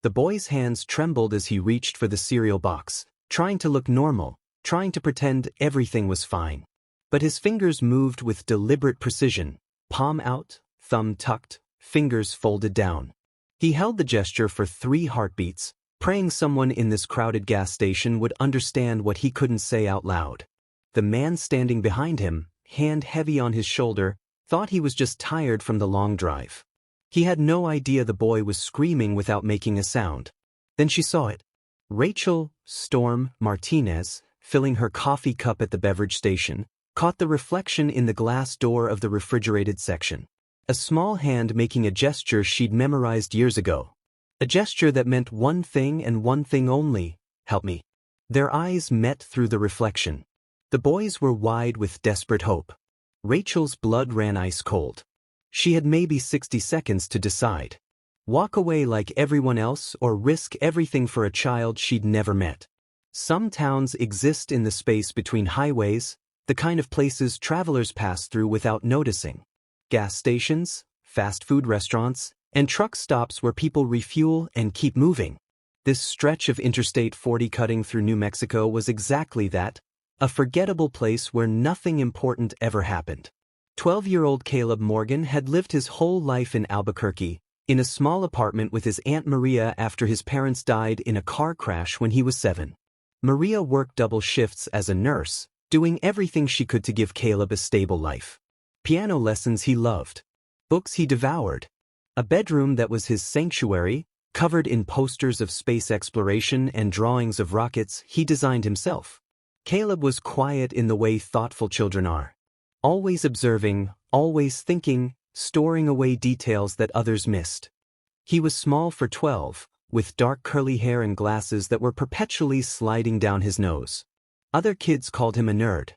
The boy's hands trembled as he reached for the cereal box, trying to look normal, trying to pretend everything was fine. But his fingers moved with deliberate precision, palm out, thumb tucked, fingers folded down. He held the gesture for 3 heartbeats, praying someone in this crowded gas station would understand what he couldn't say out loud. The man standing behind him, hand heavy on his shoulder, thought he was just tired from the long drive. He had no idea the boy was screaming without making a sound. Then she saw it. Rachel Storm Martinez, filling her coffee cup at the beverage station, caught the reflection in the glass door of the refrigerated section. A small hand making a gesture she'd memorized years ago. A gesture that meant one thing and one thing only: help me. Their eyes met through the reflection. The boys were wide with desperate hope. Rachel's blood ran ice cold. She had maybe 60 seconds to decide. Walk away like everyone else or risk everything for a child she'd never met. Some towns exist in the space between highways, the kind of places travelers pass through without noticing. Gas stations, fast food restaurants, and truck stops where people refuel and keep moving. This stretch of Interstate 40 cutting through New Mexico was exactly that, a forgettable place where nothing important ever happened. 12-year-old Caleb Morgan had lived his whole life in Albuquerque, in a small apartment with his Aunt Maria after his parents died in a car crash when he was 7. Maria worked double shifts as a nurse, doing everything she could to give Caleb a stable life. Piano lessons he loved. Books he devoured. A bedroom that was his sanctuary, covered in posters of space exploration and drawings of rockets he designed himself. Caleb was quiet in the way thoughtful children are. Always observing, always thinking, storing away details that others missed. He was small for 12, with dark curly hair and glasses that were perpetually sliding down his nose. Other kids called him a nerd.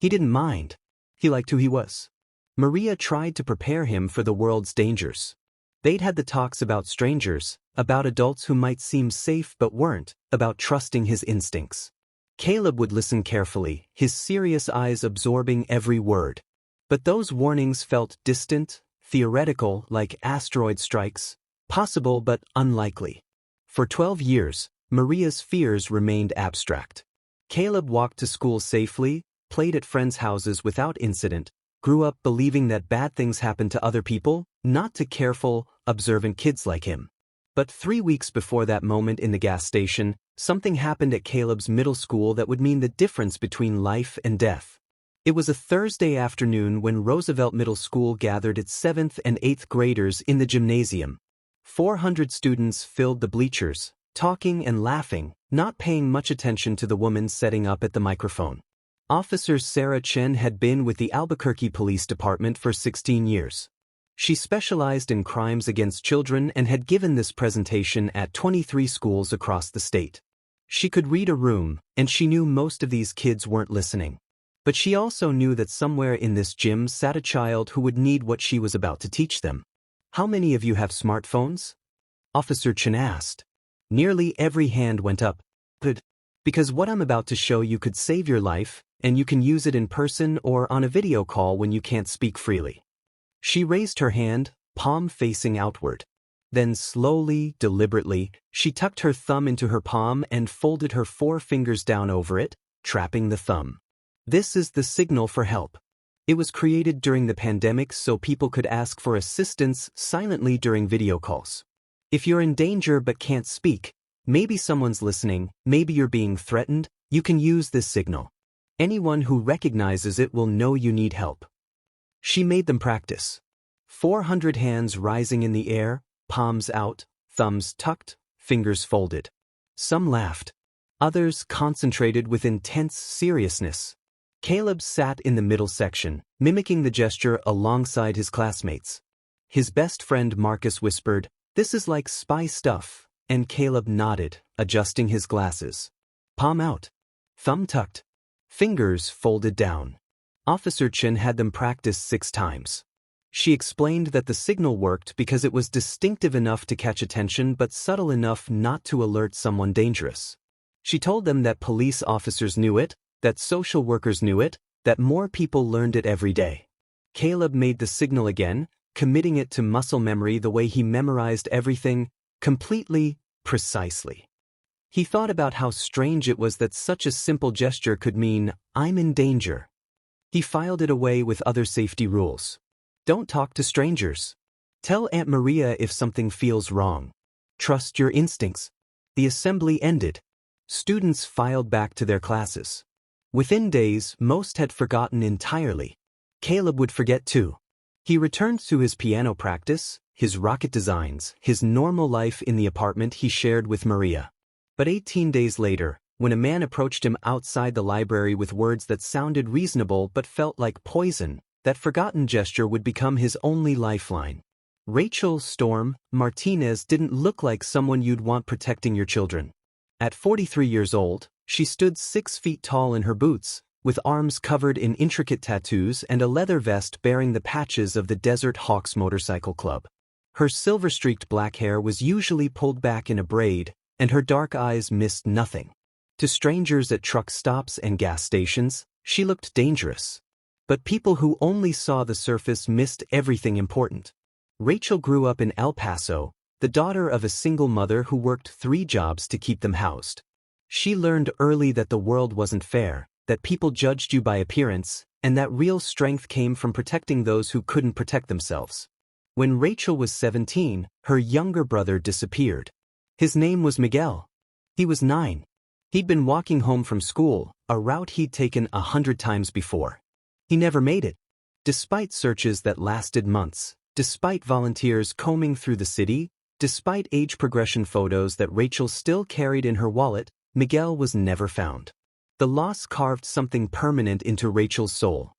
He didn't mind. He liked who he was. Maria tried to prepare him for the world's dangers. They'd had the talks about strangers, about adults who might seem safe but weren't, about trusting his instincts. Caleb would listen carefully, his serious eyes absorbing every word. But those warnings felt distant, theoretical, like asteroid strikes, possible but unlikely. For 12 years, Maria's fears remained abstract. Caleb walked to school safely, played at friends' houses without incident, grew up believing that bad things happened to other people, not to careful, observant kids like him. But 3 weeks before that moment in the gas station, something happened at Caleb's middle school that would mean the difference between life and death. It was a Thursday afternoon when Roosevelt Middle School gathered its 7th and 8th graders in the gymnasium. 400 students filled the bleachers, talking and laughing, not paying much attention to the woman setting up at the microphone. Officer Sarah Chen had been with the Albuquerque Police Department for 16 years. She specialized in crimes against children and had given this presentation at 23 schools across the state. She could read a room, and she knew most of these kids weren't listening. But she also knew that somewhere in this gym sat a child who would need what she was about to teach them. How many of you have smartphones? Officer Chen asked. Nearly every hand went up. Good. Because what I'm about to show you could save your life, and you can use it in person or on a video call when you can't speak freely. She raised her hand, palm facing outward. Then slowly, deliberately, she tucked her thumb into her palm and folded her 4 fingers down over it, trapping the thumb. This is the signal for help. It was created during the pandemic so people could ask for assistance silently during video calls. If you're in danger but can't speak, maybe someone's listening, maybe you're being threatened, you can use this signal. Anyone who recognizes it will know you need help. She made them practice. 400 hands rising in the air, palms out, thumbs tucked, fingers folded. Some laughed. Others concentrated with intense seriousness. Caleb sat in the middle section, mimicking the gesture alongside his classmates. His best friend Marcus whispered, "This is like spy stuff," and Caleb nodded, adjusting his glasses. Palm out. Thumb tucked. Fingers folded down. Officer Chen had them practice 6 times. She explained that the signal worked because it was distinctive enough to catch attention but subtle enough not to alert someone dangerous. She told them that police officers knew it, that social workers knew it, that more people learned it every day. Caleb made the signal again, committing it to muscle memory the way he memorized everything, completely, Precisely. He thought about how strange it was that such a simple gesture could mean, "I'm in danger." He filed it away with other safety rules. Don't talk to strangers. Tell Aunt Maria if something feels wrong. Trust your instincts. The assembly ended. Students filed back to their classes. Within days, most had forgotten entirely. Caleb would forget too. He returned to his piano practice, his rocket designs, his normal life in the apartment he shared with Maria. But 18 days later, when a man approached him outside the library with words that sounded reasonable but felt like poison, that forgotten gesture would become his only lifeline. Rachel Storm Martinez didn't look like someone you'd want protecting your children. At 43 years old, she stood 6 feet tall in her boots, with arms covered in intricate tattoos and a leather vest bearing the patches of the Desert Hawks Motorcycle Club. Her silver-streaked black hair was usually pulled back in a braid, and her dark eyes missed nothing. To strangers at truck stops and gas stations, she looked dangerous. But people who only saw the surface missed everything important. Rachel grew up in El Paso, the daughter of a single mother who worked 3 jobs to keep them housed. She learned early that the world wasn't fair, that people judged you by appearance, and that real strength came from protecting those who couldn't protect themselves. When Rachel was 17, her younger brother disappeared. His name was Miguel. He was 9. He'd been walking home from school, a route he'd taken 100 times before. He never made it. Despite searches that lasted months, despite volunteers combing through the city, despite age progression photos that Rachel still carried in her wallet, Miguel was never found. The loss carved something permanent into Rachel's soul.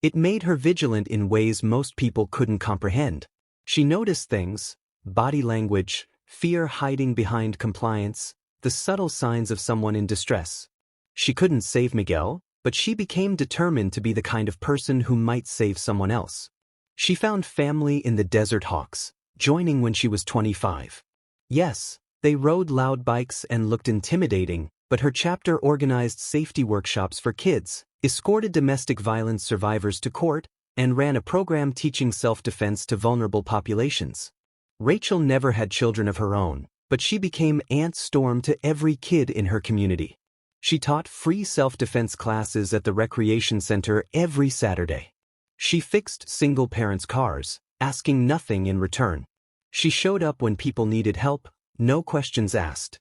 It made her vigilant in ways most people couldn't comprehend. She noticed things: body language, fear hiding behind compliance, the subtle signs of someone in distress. She couldn't save Miguel, but she became determined to be the kind of person who might save someone else. She found family in the Desert Hawks, joining when she was 25. Yes, they rode loud bikes and looked intimidating, but her chapter organized safety workshops for kids, escorted domestic violence survivors to court, and ran a program teaching self-defense to vulnerable populations. Rachel never had children of her own, but she became Aunt Storm to every kid in her community. She taught free self-defense classes at the recreation center every Saturday. She fixed single parents' cars, asking nothing in return. She showed up when people needed help, no questions asked.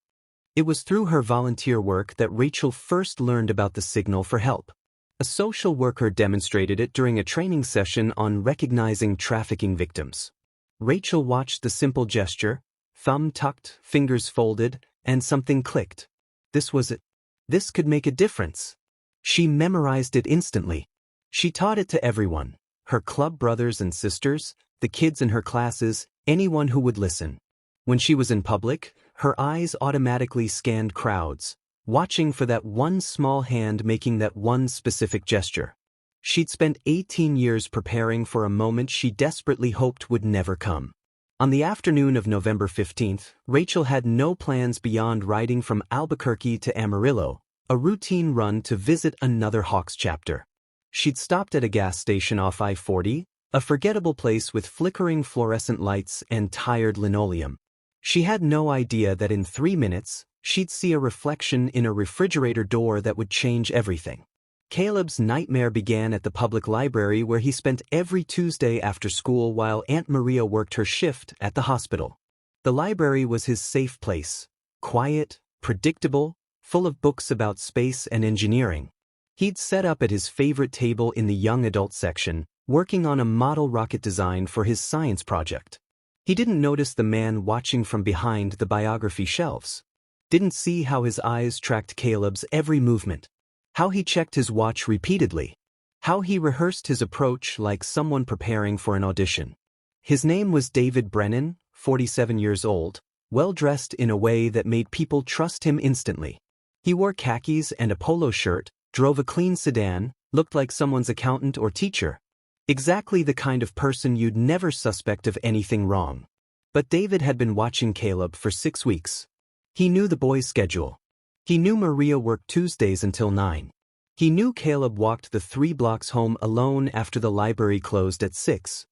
It was through her volunteer work that Rachel first learned about the signal for help. A social worker demonstrated it during a training session on recognizing trafficking victims. Rachel watched the simple gesture, thumb tucked, fingers folded, and something clicked. This was it. This could make a difference. She memorized it instantly. She taught it to everyone: her club brothers and sisters, the kids in her classes, anyone who would listen. When she was in public, her eyes automatically scanned crowds, watching for that one small hand making that one specific gesture. She'd spent 18 years preparing for a moment she desperately hoped would never come. On the afternoon of November 15th, Rachel had no plans beyond riding from Albuquerque to Amarillo, a routine run to visit another Hawks chapter. She'd stopped at a gas station off I-40, a forgettable place with flickering fluorescent lights and tired linoleum. She had no idea that in 3 minutes, she'd see a reflection in a refrigerator door that would change everything. Caleb's nightmare began at the public library where he spent every Tuesday after school while Aunt Maria worked her shift at the hospital. The library was his safe place, quiet, predictable, full of books about space and engineering. He'd set up at his favorite table in the young adult section, working on a model rocket design for his science project. He didn't notice the man watching from behind the biography shelves. Didn't see how his eyes tracked Caleb's every movement. How he checked his watch repeatedly. How he rehearsed his approach like someone preparing for an audition. His name was David Brennan, 47 years old, well-dressed in a way that made people trust him instantly. He wore khakis and a polo shirt, drove a clean sedan, looked like someone's accountant or teacher. Exactly the kind of person you'd never suspect of anything wrong. But David had been watching Caleb for 6 weeks. He knew the boy's schedule. He knew Maria worked Tuesdays until 9. He knew Caleb walked the 3 blocks home alone after the library closed at 6.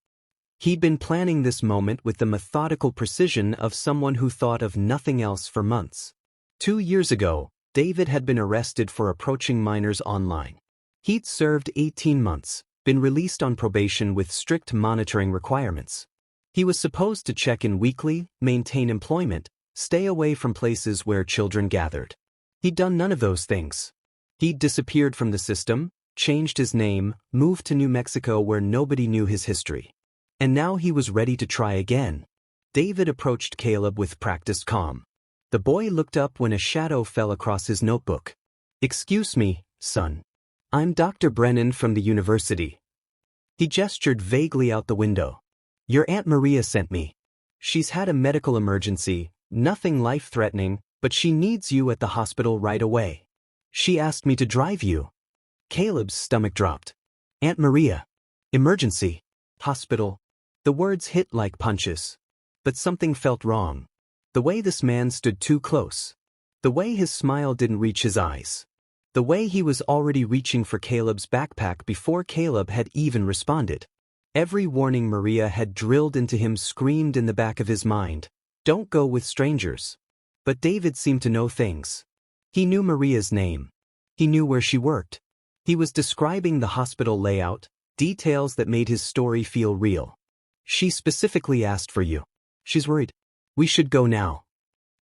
He'd been planning this moment with the methodical precision of someone who thought of nothing else for months. 2 years ago, David had been arrested for approaching minors online. He'd served 18 months, been released on probation with strict monitoring requirements. He was supposed to check in weekly, maintain employment, stay away from places where children gathered. He'd done none of those things. He'd disappeared from the system, changed his name, moved to New Mexico where nobody knew his history. And now he was ready to try again. David approached Caleb with practiced calm. The boy looked up when a shadow fell across his notebook. "Excuse me, son. I'm Dr. Brennan from the university." He gestured vaguely out the window. "Your Aunt Maria sent me. She's had a medical emergency, nothing life-threatening, but she needs you at the hospital right away. She asked me to drive you." Caleb's stomach dropped. "Aunt Maria. Emergency. Hospital." The words hit like punches. But something felt wrong. The way this man stood too close. The way his smile didn't reach his eyes. The way he was already reaching for Caleb's backpack before Caleb had even responded. Every warning Maria had drilled into him screamed in the back of his mind, "Don't go with strangers." But David seemed to know things. He knew Maria's name. He knew where she worked. He was describing the hospital layout, details that made his story feel real. "She specifically asked for you. She's worried. We should go now."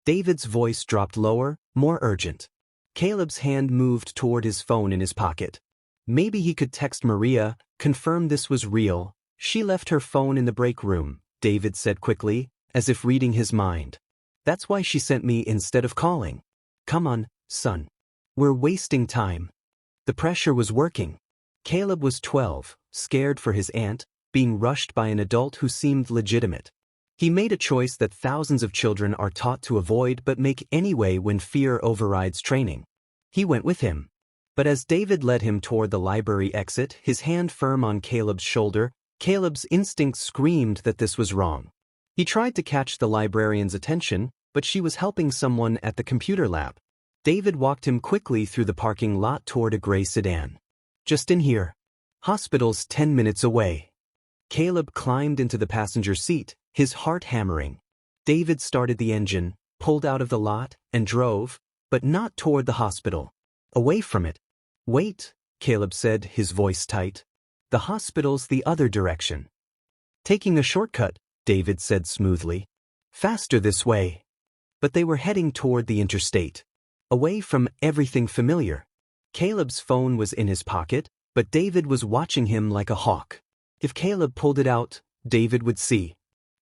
David's voice dropped lower, more urgent. Caleb's hand moved toward his phone in his pocket. Maybe he could text Maria, confirm this was real. "She left her phone in the break room," David said quickly, as if reading his mind. "That's why she sent me instead of calling. Come on, son. We're wasting time." The pressure was working. Caleb was 12, scared for his aunt, being rushed by an adult who seemed legitimate. He made a choice that thousands of children are taught to avoid but make anyway when fear overrides training. He went with him. But as David led him toward the library exit, his hand firm on Caleb's shoulder, Caleb's instinct screamed that this was wrong. He tried to catch the librarian's attention, but she was helping someone at the computer lab. David walked him quickly through the parking lot toward a gray sedan. "Just in here. Hospital's 10 minutes away." Caleb climbed into the passenger seat, his heart hammering. David started the engine, pulled out of the lot, and drove, but not toward the hospital. Away from it. "Wait," Caleb said, his voice tight. "The hospital's the other direction." "Taking a shortcut," David said smoothly. "Faster this way." But they were heading toward the interstate. Away from everything familiar. Caleb's phone was in his pocket, but David was watching him like a hawk. If Caleb pulled it out, David would see.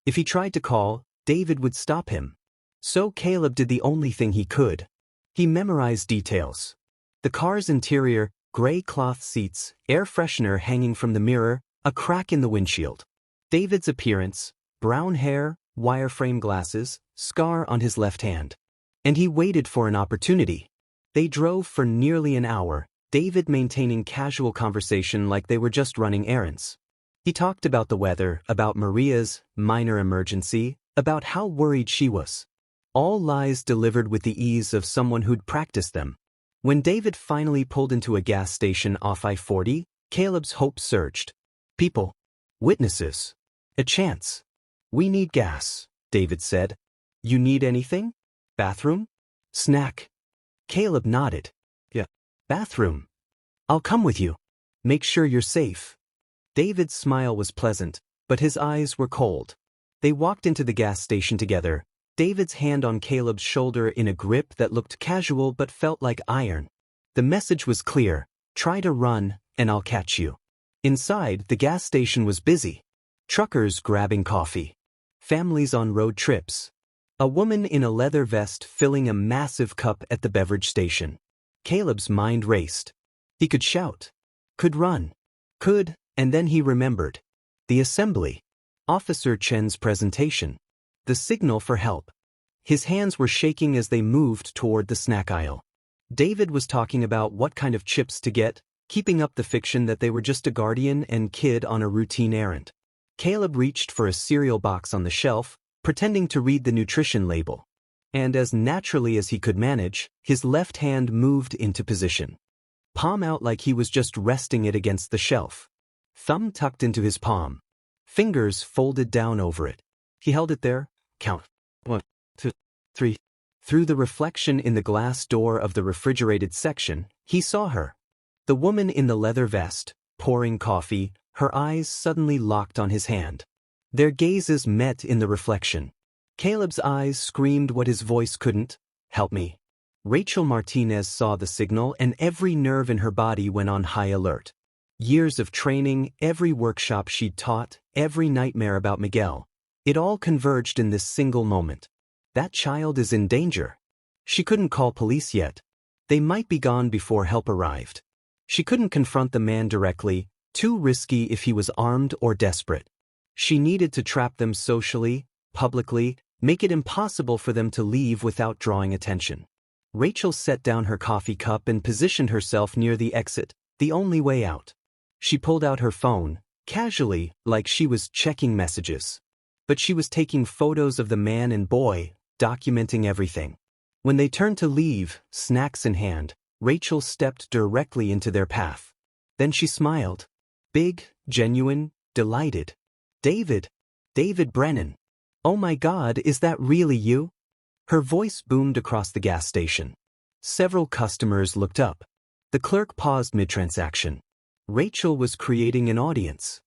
If he tried to call, David would stop him. So Caleb did the only thing he could. He memorized details. The car's interior, gray cloth seats, air freshener hanging from the mirror, a crack in the windshield. David's appearance, brown hair, wireframe glasses, scar on his left hand. And he waited for an opportunity. They drove for nearly an hour, David maintaining casual conversation like they were just running errands. He talked about the weather, about Maria's minor emergency, about how worried she was. All lies delivered with the ease of someone who'd practiced them. When David finally pulled into a gas station off I-40, Caleb's hope surged. "People. Witnesses. A chance. We need gas," David said. "You need anything? Bathroom? Snack?" Caleb nodded. "Yeah. Bathroom. I'll come with you. Make sure you're safe." David's smile was pleasant, but his eyes were cold. They walked into the gas station together, David's hand on Caleb's shoulder in a grip that looked casual but felt like iron. The message was clear: try to run, and I'll catch you. Inside, the gas station was busy. Truckers grabbing coffee. Families on road trips. A woman in a leather vest filling a massive cup at the beverage station. Caleb's mind raced. He could shout. Could run. Could, and then he remembered. The assembly. Officer Chen's presentation. The signal for help. His hands were shaking as they moved toward the snack aisle. David was talking about what kind of chips to get, keeping up the fiction that they were just a guardian and kid on a routine errand. Caleb reached for a cereal box on the shelf, pretending to read the nutrition label. And as naturally as he could manage, his left hand moved into position. Palm out like he was just resting it against the shelf. Thumb tucked into his palm. fingers folded down over it. He held it there, count, 1, 2, 3. Through the reflection in the glass door of the refrigerated section, he saw her. The woman in the leather vest, pouring coffee, her eyes suddenly locked on his hand. Their gazes met in the reflection. Caleb's eyes screamed what his voice couldn't, help me. Rachel Martinez saw the signal and every nerve in her body went on high alert. Years of training, every workshop she'd taught, every nightmare about Miguel. It all converged in this single moment. That child is in danger. She couldn't call police yet. They might be gone before help arrived. She couldn't confront the man directly, too risky if he was armed or desperate. She needed to trap them socially, publicly, make it impossible for them to leave without drawing attention. Rachel set down her coffee cup and positioned herself near the exit, the only way out. She pulled out her phone, casually, like she was checking messages. But she was taking photos of the man and boy, documenting everything. When they turned to leave, snacks in hand, Rachel stepped directly into their path. Then she smiled. Big, genuine, delighted. David Brennan. Oh my God, is that really you? Her voice boomed across the gas station. Several customers looked up. The clerk paused mid-transaction. Rachel was creating an audience.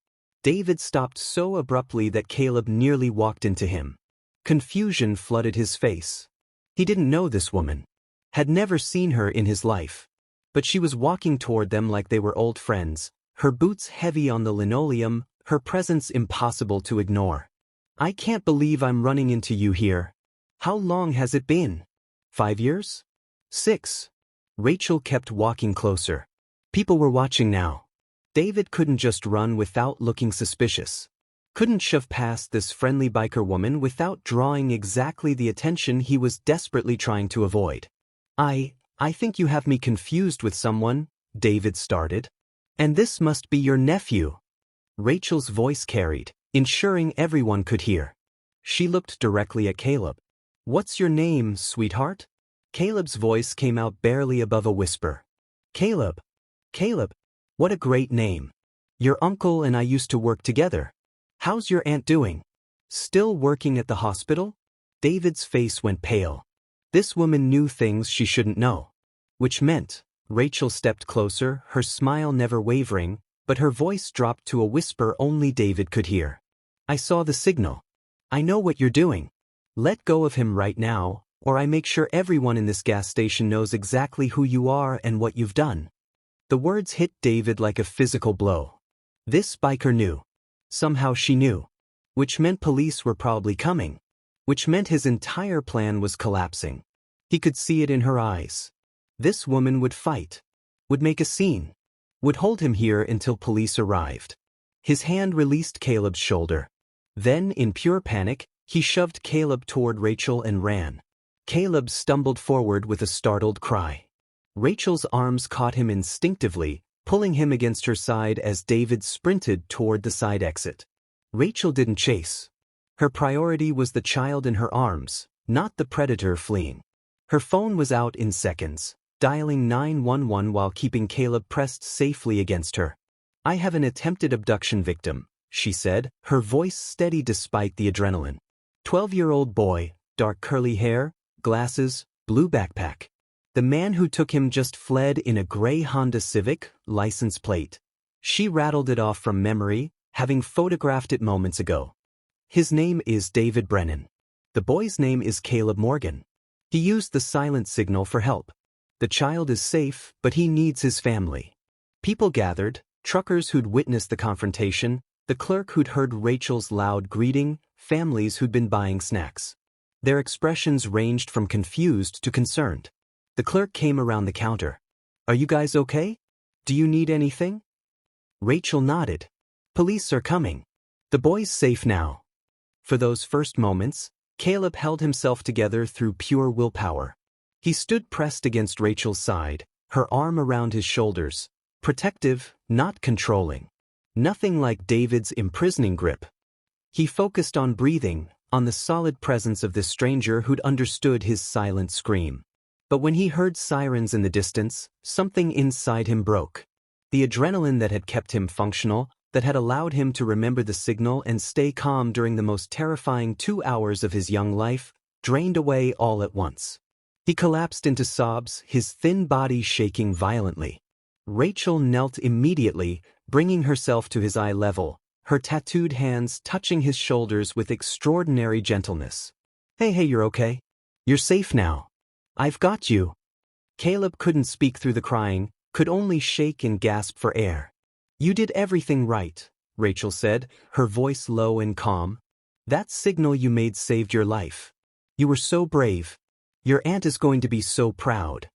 David stopped so abruptly that Caleb nearly walked into him. Confusion flooded his face. He didn't know this woman. Had never seen her in his life. But she was walking toward them like they were old friends, her boots heavy on the linoleum, her presence impossible to ignore. I can't believe I'm running into you here. How long has it been? 5 years? 6. Rachel kept walking closer. People were watching now. David couldn't just run without looking suspicious. Couldn't shove past this friendly biker woman without drawing exactly the attention he was desperately trying to avoid. I think you have me confused with someone, David started. And this must be your nephew. Rachel's voice carried, ensuring everyone could hear. She looked directly at Caleb. What's your name, sweetheart? Caleb's voice came out barely above a whisper. Caleb. What a great name. Your uncle and I used to work together. How's your aunt doing? Still working at the hospital? David's face went pale. This woman knew things she shouldn't know. Which meant, Rachel stepped closer, her smile never wavering, but her voice dropped to a whisper only David could hear. I saw the signal. I know what you're doing. Let go of him right now, or I make sure everyone in this gas station knows exactly who you are and what you've done. The words hit David like a physical blow. This biker knew. Somehow she knew. Which meant police were probably coming. Which meant his entire plan was collapsing. He could see it in her eyes. This woman would fight. Would make a scene. Would hold him here until police arrived. His hand released Caleb's shoulder. Then, in pure panic, he shoved Caleb toward Rachel and ran. Caleb stumbled forward with a startled cry. Rachel's arms caught him instinctively, pulling him against her side as David sprinted toward the side exit. Rachel didn't chase. Her priority was the child in her arms, not the predator fleeing. Her phone was out in seconds, dialing 911 while keeping Caleb pressed safely against her. I have an attempted abduction victim, she said, her voice steady despite the adrenaline. 12-year-old boy, dark curly hair, glasses, blue backpack. The man who took him just fled in a gray Honda Civic, license plate. She rattled it off from memory, having photographed it moments ago. His name is David Brennan. The boy's name is Caleb Morgan. He used the silent signal for help. The child is safe, but he needs his family. People gathered, truckers who'd witnessed the confrontation, the clerk who'd heard Rachel's loud greeting, families who'd been buying snacks. Their expressions ranged from confused to concerned. The clerk came around the counter. Are you guys okay? Do you need anything? Rachel nodded. Police are coming. The boy's safe now. For those first moments, Caleb held himself together through pure willpower. He stood pressed against Rachel's side, her arm around his shoulders, protective, not controlling. Nothing like David's imprisoning grip. He focused on breathing, on the solid presence of this stranger who'd understood his silent scream. But when he heard sirens in the distance, something inside him broke. The adrenaline that had kept him functional, that had allowed him to remember the signal and stay calm during the most terrifying 2 hours of his young life, drained away all at once. He collapsed into sobs, his thin body shaking violently. Rachel knelt immediately, bringing herself to his eye level, her tattooed hands touching his shoulders with extraordinary gentleness. Hey, you're okay? You're safe now. I've got you. Caleb couldn't speak through the crying, could only shake and gasp for air. You did everything right, Rachel said, her voice low and calm. That signal you made saved your life. You were so brave. Your aunt is going to be so proud.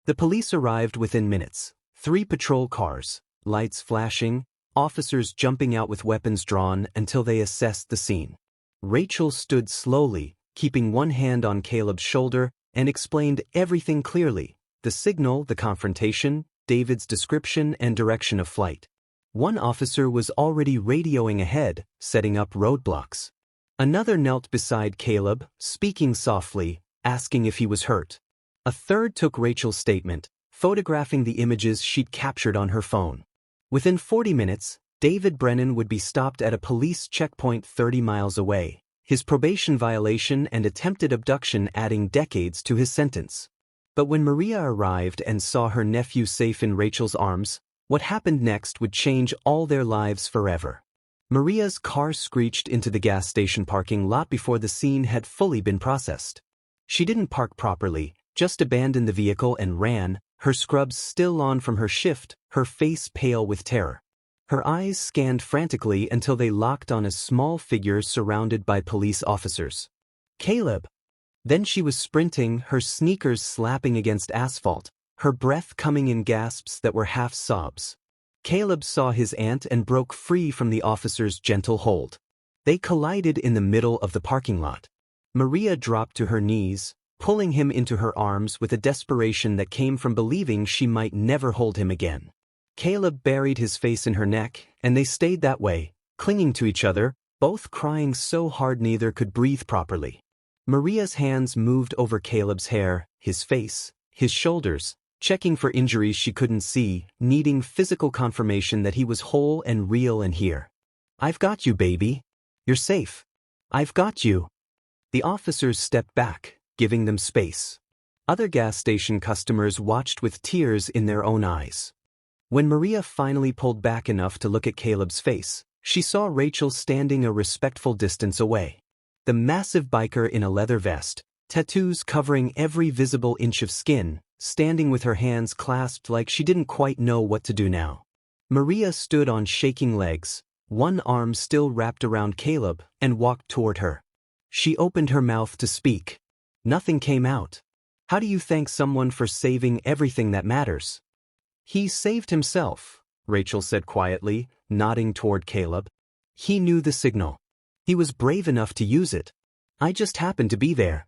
The police arrived within minutes. 3 patrol cars, lights flashing, officers jumping out with weapons drawn until they assessed the scene. Rachel stood slowly, keeping one hand on Caleb's shoulder, and explained everything clearly: the signal, the confrontation, David's description and direction of flight. One officer was already radioing ahead, setting up roadblocks. Another knelt beside Caleb, speaking softly, asking if he was hurt. A third took Rachel's statement, photographing the images she'd captured on her phone. Within 40 minutes, David Brennan would be stopped at a police checkpoint 30 miles away, his probation violation and attempted abduction adding decades to his sentence. But when Maria arrived and saw her nephew safe in Rachel's arms, what happened next would change all their lives forever. Maria's car screeched into the gas station parking lot before the scene had fully been processed. She didn't park properly, just abandoned the vehicle and ran, her scrubs still on from her shift, her face pale with terror. Her eyes scanned frantically until they locked on a small figure surrounded by police officers. Caleb! Then she was sprinting, her sneakers slapping against asphalt, her breath coming in gasps that were half sobs. Caleb saw his aunt and broke free from the officer's gentle hold. They collided in the middle of the parking lot. Maria dropped to her knees, pulling him into her arms with a desperation that came from believing she might never hold him again. Caleb buried his face in her neck, and they stayed that way, clinging to each other, both crying so hard neither could breathe properly. Maria's hands moved over Caleb's hair, his face, his shoulders, checking for injuries she couldn't see, needing physical confirmation that he was whole and real and here. I've got you, baby. You're safe. I've got you. The officers stepped back, giving them space. Other gas station customers watched with tears in their own eyes. When Maria finally pulled back enough to look at Caleb's face, she saw Rachel standing a respectful distance away. The massive biker in a leather vest, tattoos covering every visible inch of skin, standing with her hands clasped like she didn't quite know what to do now. Maria stood on shaking legs, one arm still wrapped around Caleb, and walked toward her. She opened her mouth to speak. Nothing came out. How do you thank someone for saving everything that matters? He saved himself, Rachel said quietly, nodding toward Caleb. He knew the signal. He was brave enough to use it. I just happened to be there.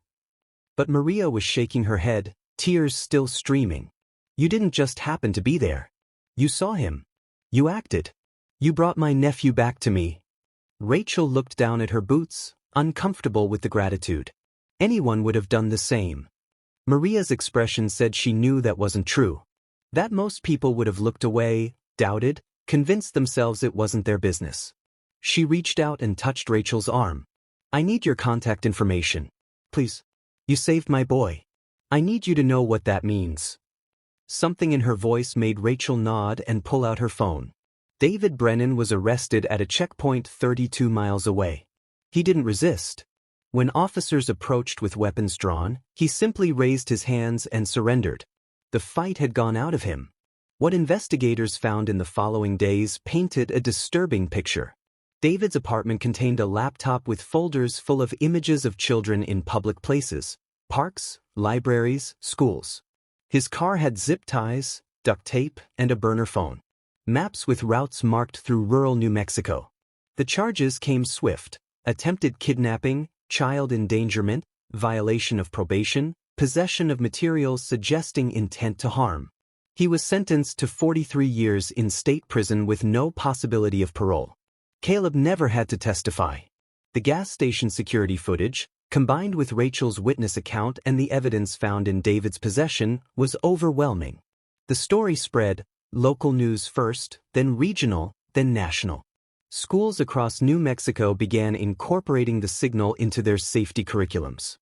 But Maria was shaking her head, tears still streaming. You didn't just happen to be there. You saw him. You acted. You brought my nephew back to me. Rachel looked down at her boots, uncomfortable with the gratitude. Anyone would have done the same. Maria's expression said she knew that wasn't true. That most people would have looked away, doubted, convinced themselves it wasn't their business. She reached out and touched Rachel's arm. I need your contact information. Please. You saved my boy. I need you to know what that means. Something in her voice made Rachel nod and pull out her phone. David Brennan was arrested at a checkpoint 32 miles away. He didn't resist. When officers approached with weapons drawn, he simply raised his hands and surrendered. The fight had gone out of him. What investigators found in the following days painted a disturbing picture. David's apartment contained a laptop with folders full of images of children in public places, parks, libraries, schools. His car had zip ties, duct tape, and a burner phone. Maps with routes marked through rural New Mexico. The charges came swift: attempted kidnapping, child endangerment, violation of probation, possession of materials suggesting intent to harm. He was sentenced to 43 years in state prison with no possibility of parole. Caleb never had to testify. The gas station security footage, combined with Rachel's witness account and the evidence found in David's possession, was overwhelming. The story spread, local news first, then regional, then national. Schools across New Mexico began incorporating the signal into their safety curriculums.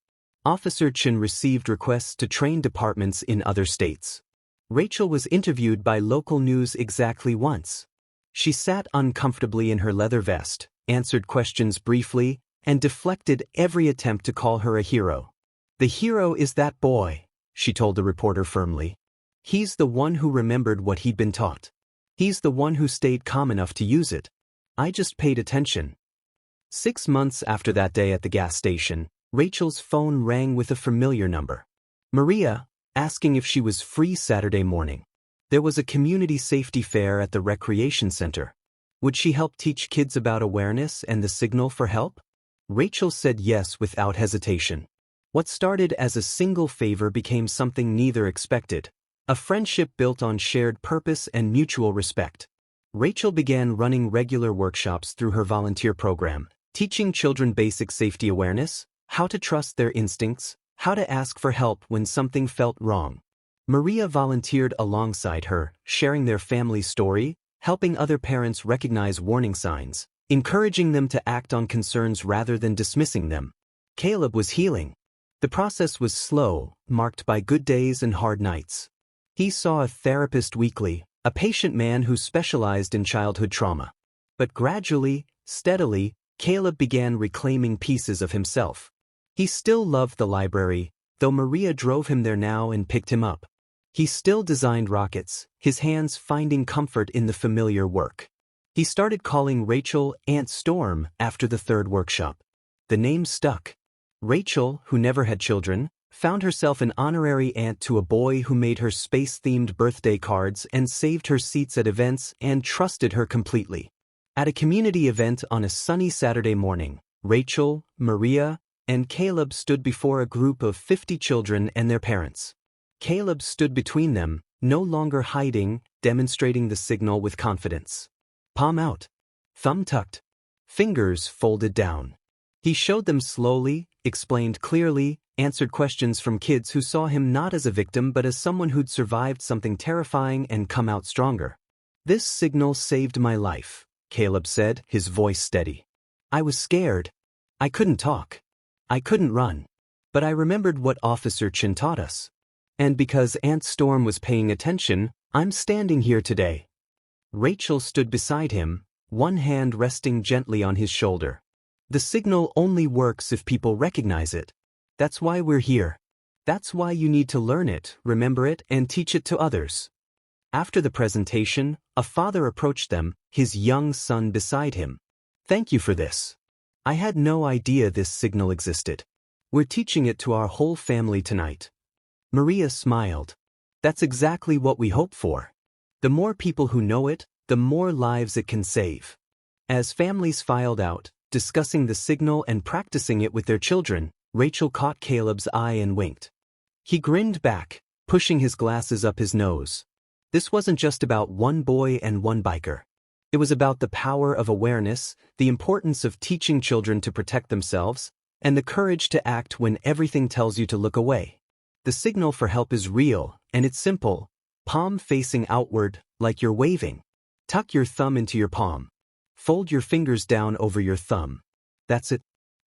Officer Chen received requests to train departments in other states. Rachel was interviewed by local news exactly once. She sat uncomfortably in her leather vest, answered questions briefly, and deflected every attempt to call her a hero. "The hero is that boy," she told the reporter firmly. "He's the one who remembered what he'd been taught. He's the one who stayed calm enough to use it. I just paid attention." 6 months after that day at the gas station, Rachel's phone rang with a familiar number. Maria, asking if she was free Saturday morning. There was a community safety fair at the recreation center. Would she help teach kids about awareness and the signal for help? Rachel said yes without hesitation. What started as a single favor became something neither expected, a friendship built on shared purpose and mutual respect. Rachel began running regular workshops through her volunteer program, teaching children basic safety awareness, how to trust their instincts, how to ask for help when something felt wrong. Maria volunteered alongside her, sharing their family story, helping other parents recognize warning signs, encouraging them to act on concerns rather than dismissing them. Caleb was healing. The process was slow, marked by good days and hard nights. He saw a therapist weekly, a patient man who specialized in childhood trauma. But gradually, steadily, Caleb began reclaiming pieces of himself. He still loved the library, though Maria drove him there now and picked him up. He still designed rockets, his hands finding comfort in the familiar work. He started calling Rachel Aunt Storm after the third workshop. The name stuck. Rachel, who never had children, found herself an honorary aunt to a boy who made her space-themed birthday cards and saved her seats at events and trusted her completely. At a community event on a sunny Saturday morning, Rachel, Maria, and Caleb stood before a group of 50 children and their parents. Caleb stood between them, no longer hiding, demonstrating the signal with confidence. Palm out. Thumb tucked. Fingers folded down. He showed them slowly, explained clearly, answered questions from kids who saw him not as a victim but as someone who'd survived something terrifying and come out stronger. "This signal saved my life," Caleb said, his voice steady. "I was scared. I couldn't talk. I couldn't run. But I remembered what Officer Chen taught us. And because Aunt Storm was paying attention, I'm standing here today." Rachel stood beside him, one hand resting gently on his shoulder. "The signal only works if people recognize it. That's why we're here. That's why you need to learn it, remember it, and teach it to others." After the presentation, a father approached them, his young son beside him. "Thank you for this. I had no idea this signal existed. We're teaching it to our whole family tonight." Maria smiled. "That's exactly what we hope for. The more people who know it, the more lives it can save." As families filed out, discussing the signal and practicing it with their children, Rachel caught Caleb's eye and winked. He grinned back, pushing his glasses up his nose. This wasn't just about one boy and one biker. It was about the power of awareness, the importance of teaching children to protect themselves, and the courage to act when everything tells you to look away. The signal for help is real, and it's simple. Palm facing outward, like you're waving. Tuck your thumb into your palm. Fold your fingers down over your thumb. That's it.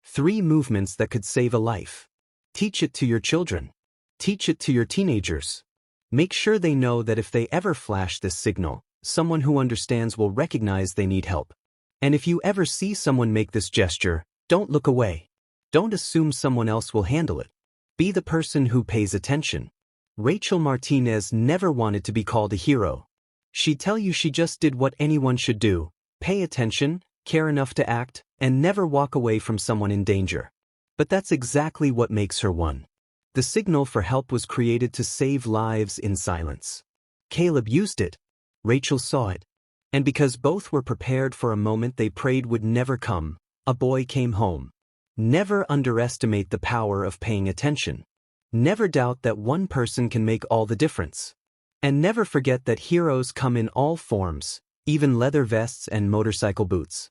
3 movements that could save a life. Teach it to your children. Teach it to your teenagers. Make sure they know that if they ever flash this signal, someone who understands will recognize they need help. And if you ever see someone make this gesture, don't look away. Don't assume someone else will handle it. Be the person who pays attention. Rachel Martinez never wanted to be called a hero. She'd tell you she just did what anyone should do: pay attention, care enough to act, and never walk away from someone in danger. But that's exactly what makes her one. The signal for help was created to save lives in silence. Caleb used it. Rachel saw it. And because both were prepared for a moment they prayed would never come, a boy came home. Never underestimate the power of paying attention. Never doubt that one person can make all the difference. And never forget that heroes come in all forms, even leather vests and motorcycle boots.